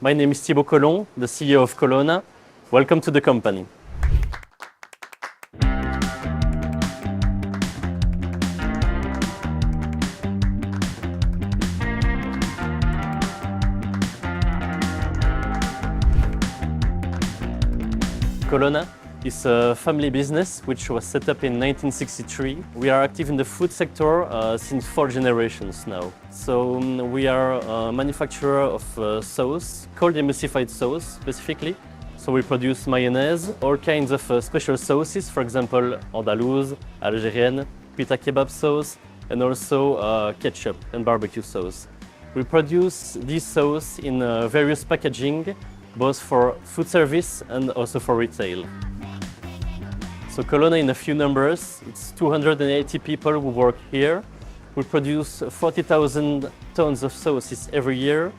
My name is Thibaut Colon, the CEO of Colona. Welcome to the company. Colona is a family business which was set up in 1963. We are active in the food sector since 4 generations now. So we are a manufacturer of sauce, called emulsified sauce specifically. So we produce mayonnaise, all kinds of special sauces, for example, Andalouse, Algérienne, pita kebab sauce, and also ketchup and barbecue sauce. We produce this sauce in various packaging, both for food service and also for retail. So Colona, in a few numbers, it's 280 people who work here. We produce 40,000 tons of sauces every year.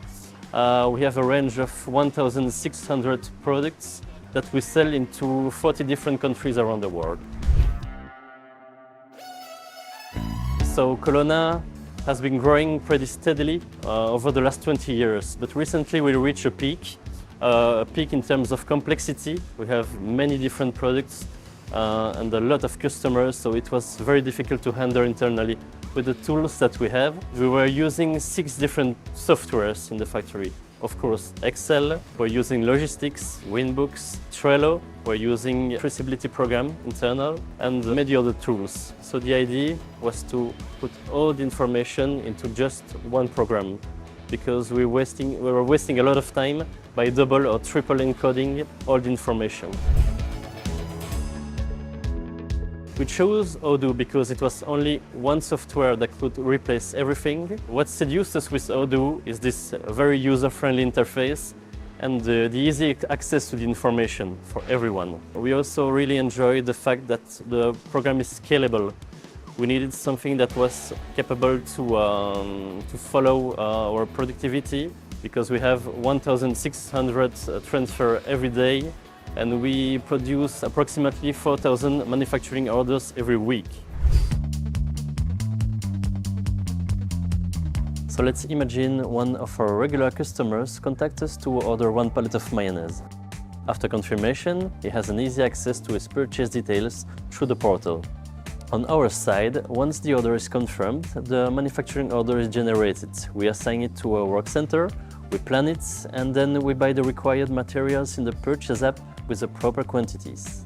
We have a range of 1,600 products that we sell into 40 different countries around the world. So Colona has been growing pretty steadily over the last 20 years, but recently we reached a peak in terms of complexity. We have many different products and a lot of customers, so it was very difficult to handle internally with the tools that we have. We were using 6 different softwares in the factory. Of course, Excel, we're using logistics, Winbooks, Trello, we're using traceability program internal, and many other tools. So the idea was to put all the information into just one program, because we were wasting a lot of time by double or triple encoding all the information. We chose Odoo because it was only one software that could replace everything. What seduced us with Odoo is this very user-friendly interface and the easy access to the information for everyone. We also really enjoyed the fact that the program is scalable. We needed something that was capable to follow our productivity, because we have 1,600 transfers every day, and we produce approximately 4,000 manufacturing orders every week. So let's imagine one of our regular customers contacts us to order 1 pallet of mayonnaise. After confirmation, he has an easy access to his purchase details through the portal. On our side, once the order is confirmed, the manufacturing order is generated. We assign it to a work center, we plan it, and then we buy the required materials in the purchase app with the proper quantities.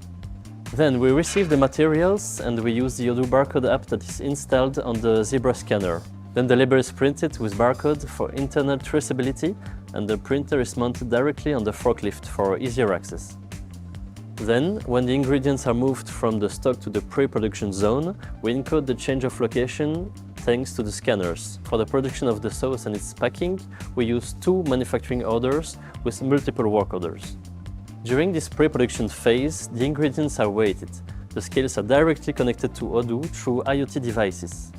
Then we receive the materials and we use the Odoo barcode app that is installed on the Zebra scanner. Then the label is printed with barcode for internal traceability, and the printer is mounted directly on the forklift for easier access. Then, when the ingredients are moved from the stock to the pre-production zone, we encode the change of location thanks to the scanners. For the production of the sauce and its packing, we use 2 manufacturing orders with multiple work orders. During this pre-production phase, the ingredients are weighted. The scales are directly connected to Odoo through IoT devices.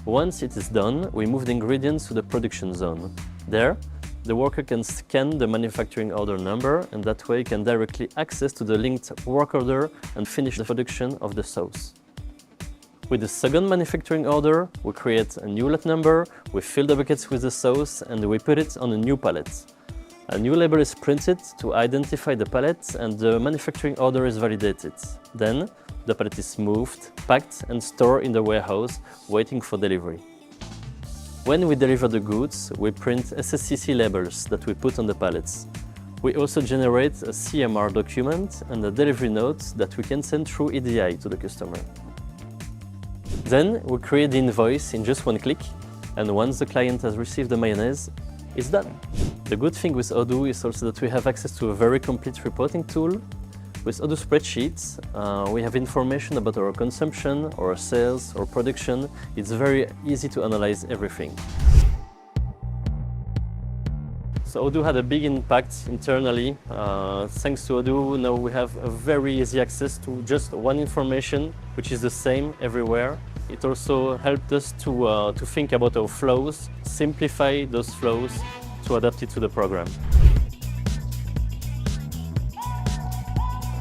Once it is done, we move the ingredients to the production zone. There, the worker can scan the manufacturing order number, and that way can directly access to the linked work order and finish the production of the sauce. With the second manufacturing order, we create a new lot number, we fill the buckets with the sauce, and we put it on a new pallet. A new label is printed to identify the pallet, and the manufacturing order is validated. Then, the pallet is moved, packed and stored in the warehouse, waiting for delivery. When we deliver the goods, we print SSCC labels that we put on the pallets. We also generate a CMR document and a delivery note that we can send through EDI to the customer. Then we create the invoice in just one click, and once the client has received the mayonnaise, it's done. The good thing with Odoo is also that we have access to a very complete reporting tool. With Odoo spreadsheets, we have information about our consumption, our sales, our production. It's very easy to analyze everything. So Odoo had a big impact internally. Thanks to Odoo, now we have a very easy access to just one information, which is the same everywhere. It also helped us to think about our flows, simplify those flows to adapt it to the program.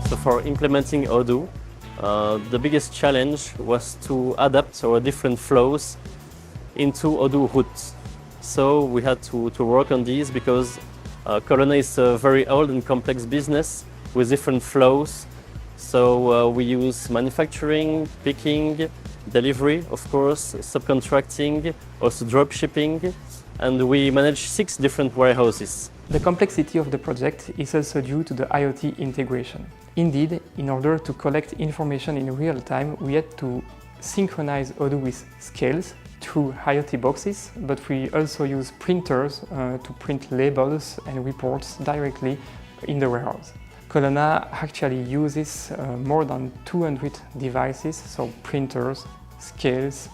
So for implementing Odoo, the biggest challenge was to adapt our different flows into Odoo hooks. So we had to work on these because Colona is a very old and complex business with different flows. So we use manufacturing, picking, delivery, of course, subcontracting, also dropshipping, and we manage 6 different warehouses. The complexity of the project is also due to the IoT integration. Indeed, in order to collect information in real time, we had to synchronize Odoo with scales through IoT boxes, but we also use printers to print labels and reports directly in the warehouse. Colona actually uses more than 200 devices, so printers, scales,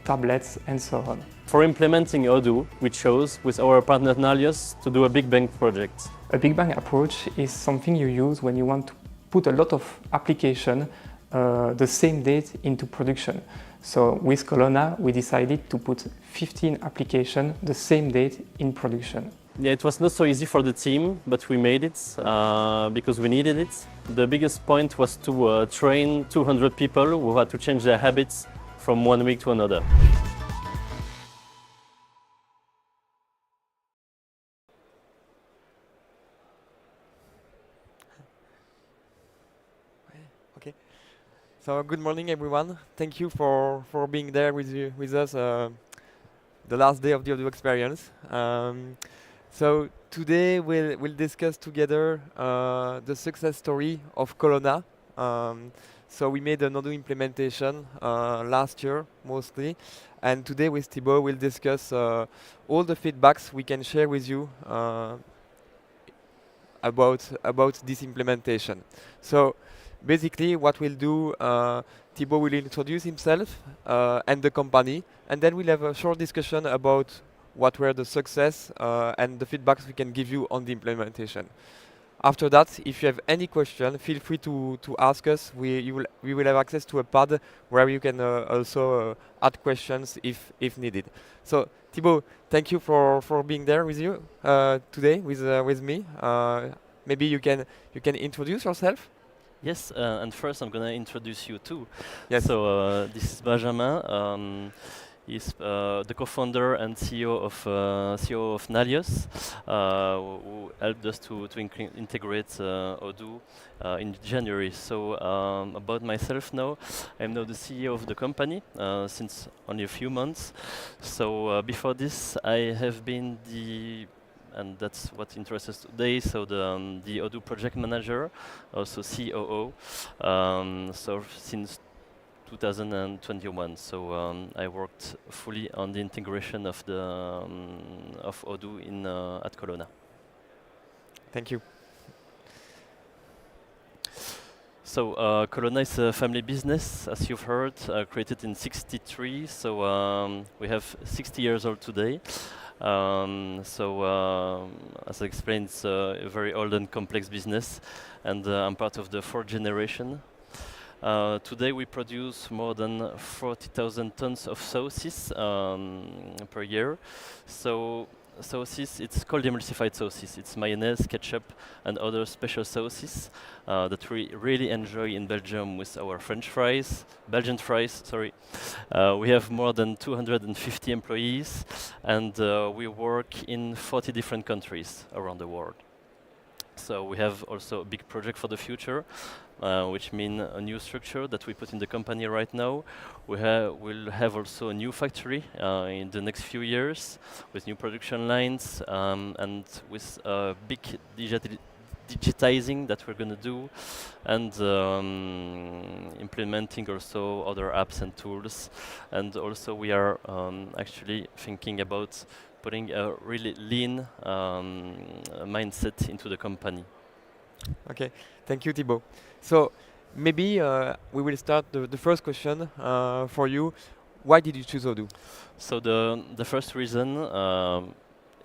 tablets, and so on. For implementing Odoo, we chose, with our partner Nalios, to do a Big Bang project. A Big Bang approach is something you use when you want to put a lot of application the same date into production. So with Colona, we decided to put 15 applications the same date in production. Yeah, it was not so easy for the team, but we made it because we needed it. The biggest point was to train 200 people who had to change their habits from one week to another. Okay. So good morning, everyone. Thank you for being there with us the last day of the Odoo experience. So today we'll discuss together the success story of Colona. So we made an Odoo implementation last year mostly, and today with Thibaut we'll discuss all the feedbacks we can share with you about this implementation. So basically what we'll do, Thibaut will introduce himself and the company, and then we'll have a short discussion about what were the success and the feedbacks we can give you on the implementation. After that, if you have any question, feel free to ask us. We will have access to a pad where you can also add questions if needed. So Thibaut, thank you for being there with you today with me. Maybe you can introduce yourself. Yes, and first I'm going to introduce you too. Yes. So this is Benjamin. He's the co-founder and CEO of Nalios, who helped us to integrate Odoo in January. So about myself now, I'm now the CEO of the company since only a few months. So before this, I have been and that's what interests us today. So the Odoo project manager, also COO. So since 2021. So I worked fully on the integration of the of Odoo at Colona. Thank you. So Colona is a family business, as you've heard, created in '63. So we have 60 years old today. As I explained, it's a very old and complex business, and I'm part of the 4th generation. Today we produce more than 40,000 tons of sauces per year. So sauces, it's called emulsified sauces. It's mayonnaise, ketchup, and other special sauces that we really enjoy in Belgium with our Belgian fries, sorry. We have more than 250 employees, and we work in 40 different countries around the world. So we have also a big project for the future, which means a new structure that we put in the company right now. We'll have also a new factory in the next few years with new production lines and with big digitizing that we're going to do, and implementing also other apps and tools. And also we are actually thinking about putting a really lean mindset into the company. Okay, thank you, Thibaut. So maybe we will start the first question for you. Why did you choose Odoo? So the first reason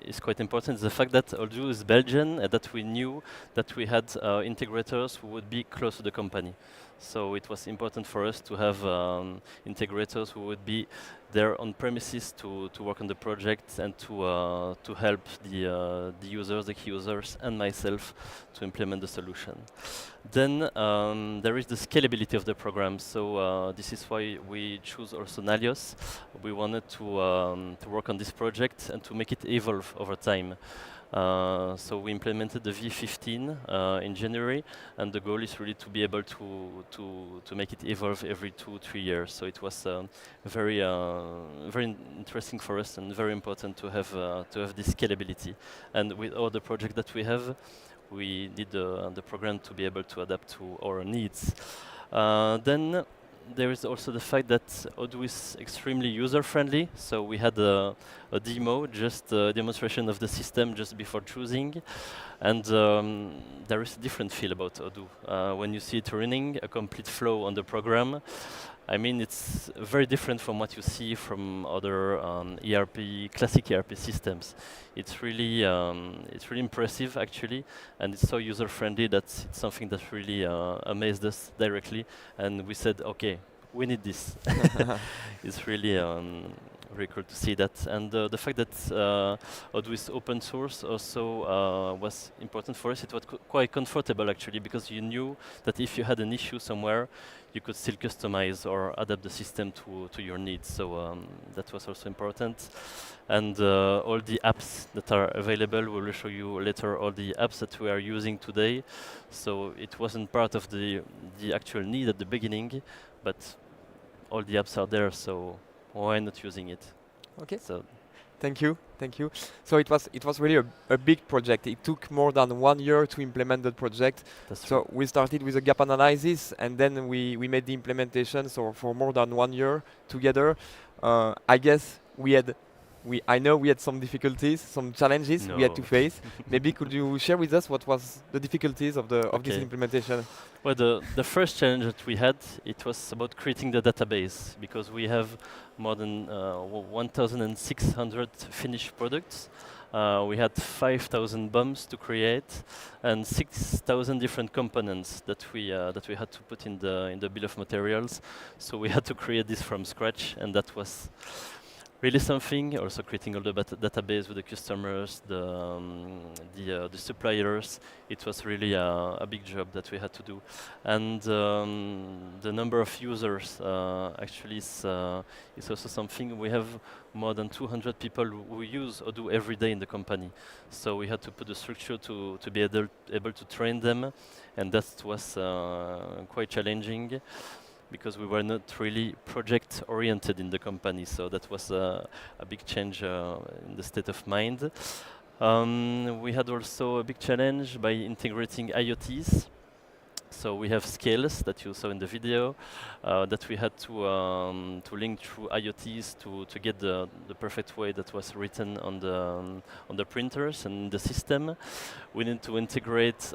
is quite important, is the fact that Odoo is Belgian and that we knew that we had integrators who would be close to the company. So it was important for us to have integrators who would be there on premises to work on the project and to help the users, the key users, and myself to implement the solution. Then there is the scalability of the program. So this is why we choose also Nalios. We wanted to work on this project and to make it evolve over time. So we implemented the V15 in January, and the goal is really to be able to make it evolve every 2-3 years. So it was very interesting for us and very important to have this scalability. And with all the projects that we have, we did the program to be able to adapt to our needs. Then there is also the fact that Odoo is extremely user-friendly. So we had a demo, just a demonstration of the system just before choosing. And there is a different feel about Odoo. When you see it running, a complete flow on the program, I mean, it's very different from what you see from other classic ERP systems. It's really impressive, actually, and it's so user-friendly that it's something that really amazed us directly. And we said, okay, we need this. It's really very cool to see that. And the fact that Odoo is open source also was important for us. It was quite comfortable, actually, because you knew that if you had an issue somewhere, you could still customize or adapt the system to your needs. So that was also important. And all the apps that are available, we will show you later all the apps that we are using today. So it wasn't part of the actual need at the beginning, but all the apps are there, so why not using it? Okay. So Thank you, thank you. So it was really a big project. It took more than 1 year to implement the project. that's So true. we started with a gap analysis, and then we made the implementation. So for more than 1 year together, I guess I know we had some difficulties, some challenges we had to No. face. Maybe could you share with us what was the difficulties of this Okay. implementation? Well, the first challenge that we had, it was about creating the database, because we have more than 1,600 finished products. We had 5,000 BoMs to create, and 6,000 different components that we had to put in the bill of materials. So we had to create this from scratch, and that was really something. Also creating all the database with the customers, the suppliers. It was really a big job that we had to do, and the number of users actually is also something. We have more than 200 people who use Odoo every day in the company, so we had to put a structure to be able to train them, and that was quite challenging, because we were not really project oriented in the company. So that was a big change in the state of mind. We had also a big challenge by integrating IoTs. So we have scales that you saw in the video that we had to link through IoTs to get the perfect way that was written on the printers and the system. We need to integrate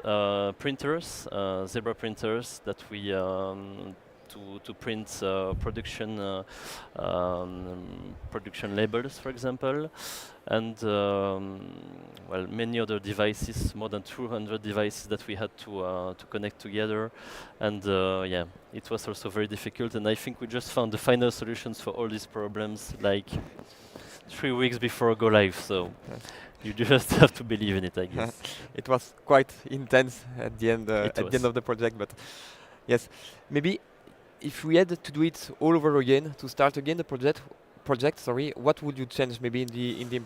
printers, Zebra printers that we to print production labels, for example, and well, many other devices, more than 200 devices that we had to connect together, and yeah, it was also very difficult. And I think we just found the final solutions for all these problems like 3 weeks before go live. So you just have to believe in it, I guess. It was quite intense at the end of the project, but yes, maybe if we had to do it all over again, to start again the project, what would you change maybe in the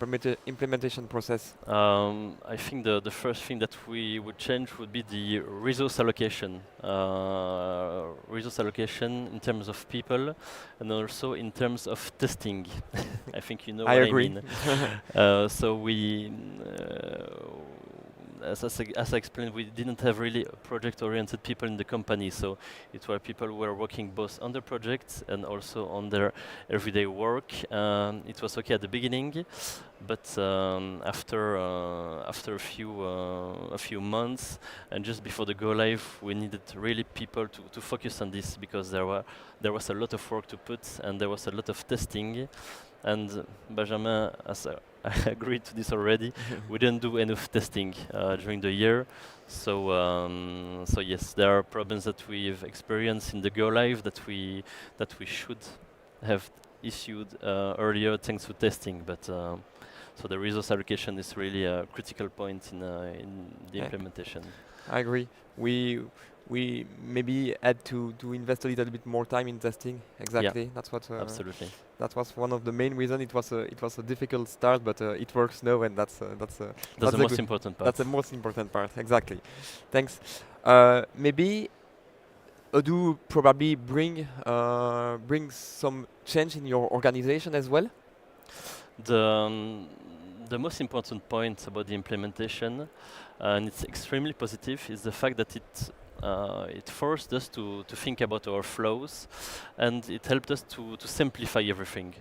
implementation process? I think the first thing that we would change would be the resource allocation. Resource allocation in terms of people, and also in terms of testing. I think you know I what agree. I mean. So we, as I explained, we didn't have really project-oriented people in the company. So it were people who were working both on the projects and also on their everyday work. It was okay at the beginning, but after a few months and just before the go live, we needed really people to focus on this, because there was a lot of work to put and there was a lot of testing. And Benjamin, as I agreed to this already, we didn't do enough testing during the year. So yes, there are problems that we've experienced in the go live that we should have issued earlier thanks to testing. But So the resource allocation is really a critical point in the Yeah. implementation. I agree. We maybe had to invest a little bit more time in testing. Exactly. That's what. Absolutely. That was one of the main reasons. It was a difficult start, but it works now, and that's That's that's the a most good- important part. that's the most important part. Exactly. Thanks. Maybe Odoo probably brings some change in your organization as well. The, um, the most important point about the implementation, and it's extremely positive, is the fact that it forced us to think about our flows, and it helped us to simplify everything.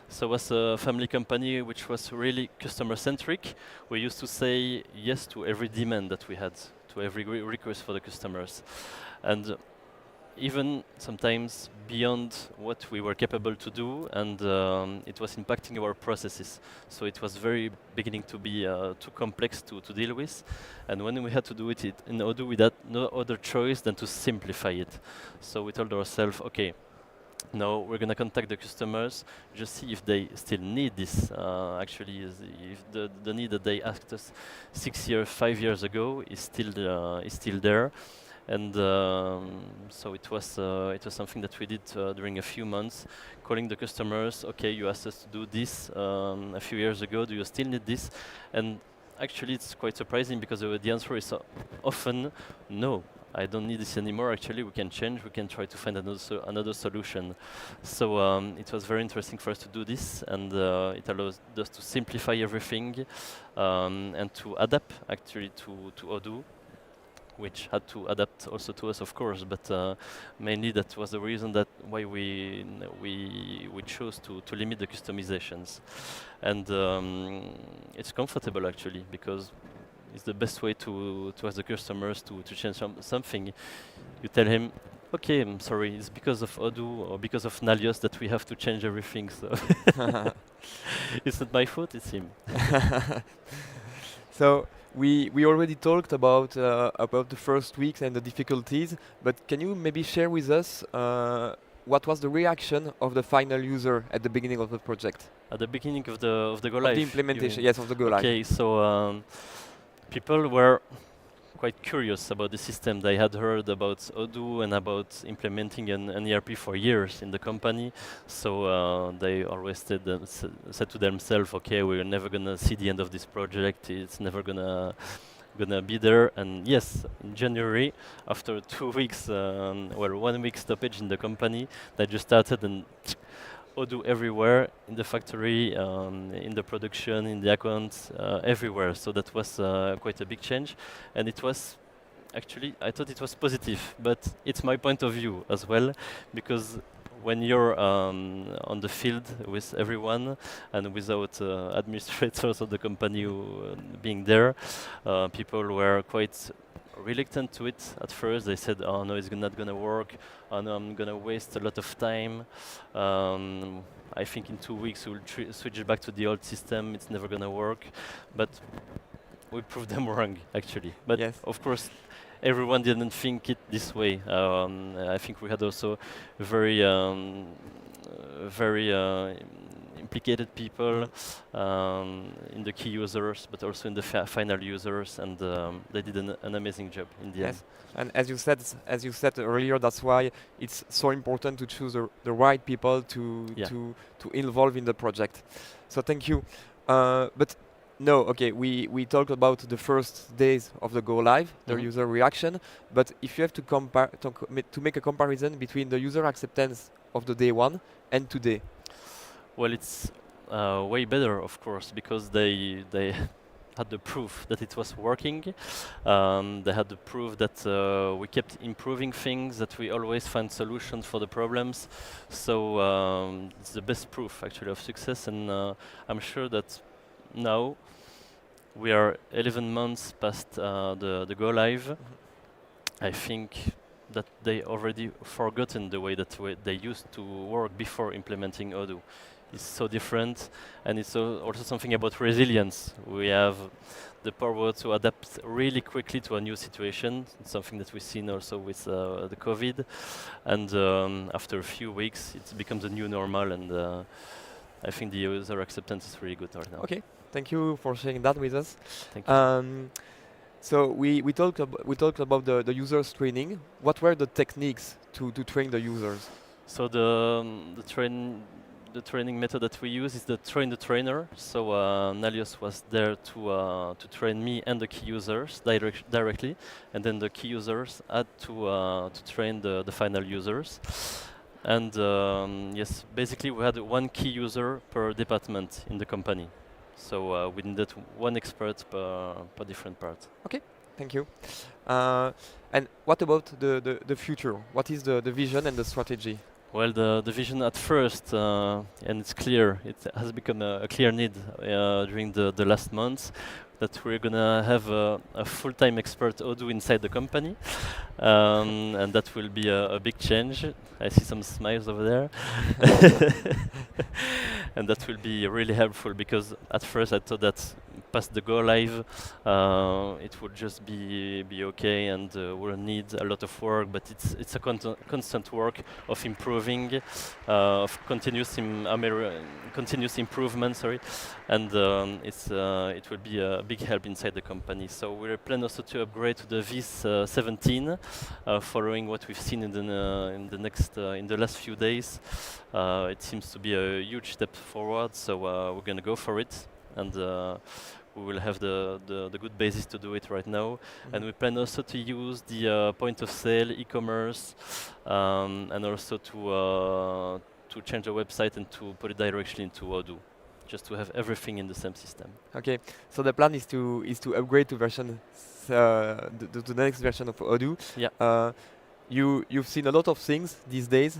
So as a family company which was really customer-centric, we used to say yes to every demand that we had, to every request for the customers. And even sometimes beyond what we were capable to do, and it was impacting our processes. So it was very beginning to be too complex to deal with. And when we had to do it in Odoo, we had no other choice than to simplify it. So we told ourselves, okay, no, we're going to contact the customers, just see if they still need this. Actually, if the need that they asked us 6 years, 5 years ago is still there. And so it was something that we did during a few months, calling the customers. Okay, you asked us to do this a few years ago. Do you still need this? And actually, it's quite surprising because the answer is often no. I don't need this anymore. Actually, we can change. We can try to find another solution. So it was very interesting for us to do this, and it allows us to simplify everything and to adapt actually to Odoo, which had to adapt also to us, of course, but mainly that was the reason that why we chose to limit the customizations, and it's comfortable actually because it's the best way to ask the customers to change something. You tell him, okay, I'm sorry, it's because of Odoo or because of Nalios that we have to change everything. So it's not my fault, it's him. So we already talked about the first weeks and the difficulties, but can you maybe share with us what was the reaction of the final user at the beginning of the project? At the beginning of the go Of live. the you implementation, mean? yes, of the go live. Okay, so people were quite curious about the system. They had heard about Odoo and about implementing an ERP for years in the company. So they always said to themselves, okay, we're never gonna see the end of this project. It's never gonna be there. And yes, in January, after 2 weeks, 1 week stoppage in the company, they just started and Odoo everywhere, in the factory, in the production, in the accounts, everywhere. So that was quite a big change, and it was actually, I thought it was positive, but it's my point of view as well, because when you're on the field with everyone and without administrators of the company being there, people were quite reluctant to it at first. They said, "Oh no, it's not gonna work. Oh no, I'm gonna waste a lot of time. I think in 2 weeks we'll switch back to the old system. It's never gonna work." But we proved them wrong, actually. But Yes. of course, everyone didn't think it this way. I think we had also very, very implicated people in the key users, but also in the final users, and they did an amazing job in the end. Yes, and as you said earlier, that's why it's so important to choose the right people to involve in the project. So thank you. But no, okay, we talked about the first days of the go live, the user reaction. But if you have to compare to make a comparison between the user acceptance of the day one and today. Well, it's way better, of course, because they had the proof that it was working. They had the proof that we kept improving things, that we always find solutions for the problems. So it's the best proof, actually, of success. And I'm sure that now we are 11 months past the go live. I think that they already forgotten the way that they used to work before implementing Odoo. It's so different, and it's also something about resilience. We have the power to adapt really quickly to a new situation. It's something that we've seen also with the COVID, and after a few weeks, it becomes a new normal, and I think the user acceptance is really good right now. Okay, Thank you for sharing that with us. Thank you. So we talked about the users training. What were the techniques to train the users? So the training method that we use is the train the trainer. So Nalios was there to train me and the key users directly, and then the key users had to train the final users. And yes, basically we had one key user per department in the company. So we needed one expert per different part. Okay, thank you. And what about the future? What is the vision and the strategy? Well, the vision at first, and it's clear, it has become a clear need during the last months, that we're gonna have a full-time expert Odoo inside the company, and that will be a big change. I see some smiles over there. And that will be really helpful, because at first I thought that past the go live it would just be okay, and we'll need a lot of work, but it's a constant work of improving, of continuous improvement, sorry, and it will be a big help inside the company. So we're planning also to upgrade to the VIS 17, following what we've seen in the last few days. It seems to be a huge step forward, so we're going to go for it, and we will have the good basis to do it right now. Mm-hmm. And we plan also to use the point of sale, e-commerce, and also to change the website and to put it directly into Odoo, just to have everything in the same system. Okay, so the plan is to upgrade to version to the next version of Odoo. Yeah. You've seen a lot of things these days,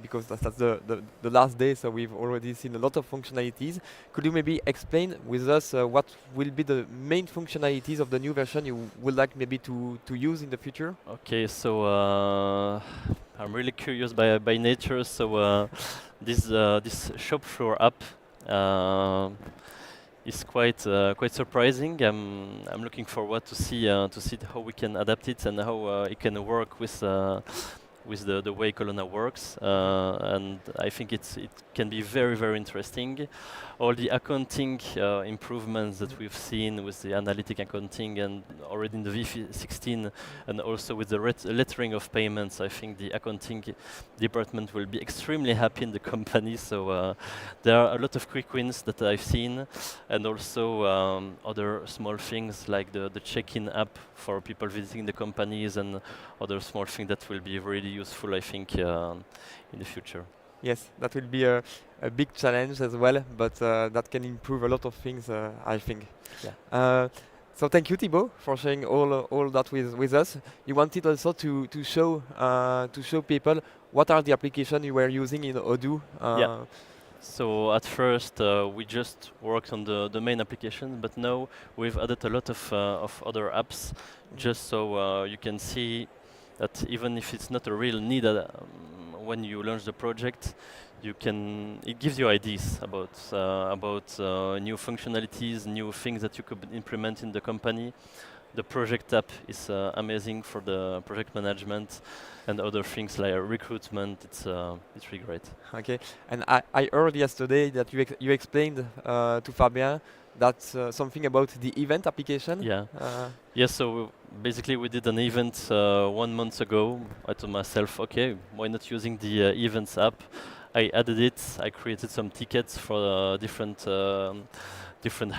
because that's the last day, so we've already seen a lot of functionalities. Could you maybe explain with us what will be the main functionalities of the new version you would like maybe to use in the future? Okay, so I'm really curious by nature, so this shop floor app is quite surprising. I'm looking forward to see how we can adapt it and how it can work with the way Colona works, and I think it can be very interesting. All the accounting improvements that we've seen with the analytic accounting and already in the V16, and also with the lettering of payments, I think the accounting department will be extremely happy in the company. So there are a lot of quick wins that I've seen, and also other small things like the check-in app for people visiting the companies, and other small things that will be really useful, I think, in the future. Yes, that will be a big challenge as well, but that can improve a lot of things, I think. Yeah. So thank you, Thibaut, for sharing all that with us. You wanted also to show people what are the applications you were using in Odoo. Yeah. So at first we just worked on the main application, but now we've added a lot of other apps, just so you can see that even if it's not a real need when you launch the project, it gives you ideas about new functionalities, new things that you could implement in the company. The project app is amazing for the project management and other things like recruitment. It's really great. Okay, and I heard yesterday that you explained to Fabien that's something about the event application. Yeah. Yes. So basically, we did an event 1 month ago. I told myself, okay, why not using the events app? I added it. I created some tickets for different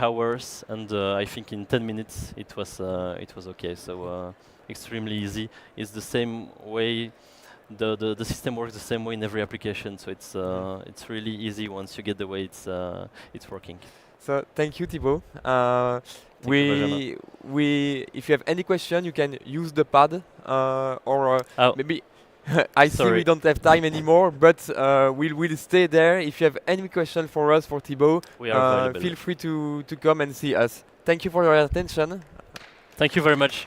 hours, and I think in 10 minutes it was okay. So extremely easy. It's the same way. The system works the same way in every application. So it's really easy once you get the way it's working. So thank you, Thibaut. If you have any question, you can use the pad or maybe. I see we don't have time anymore, but we'll stay there. If you have any question for us, for Thibaut, feel free to come and see us. Thank you for your attention. Thank you very much.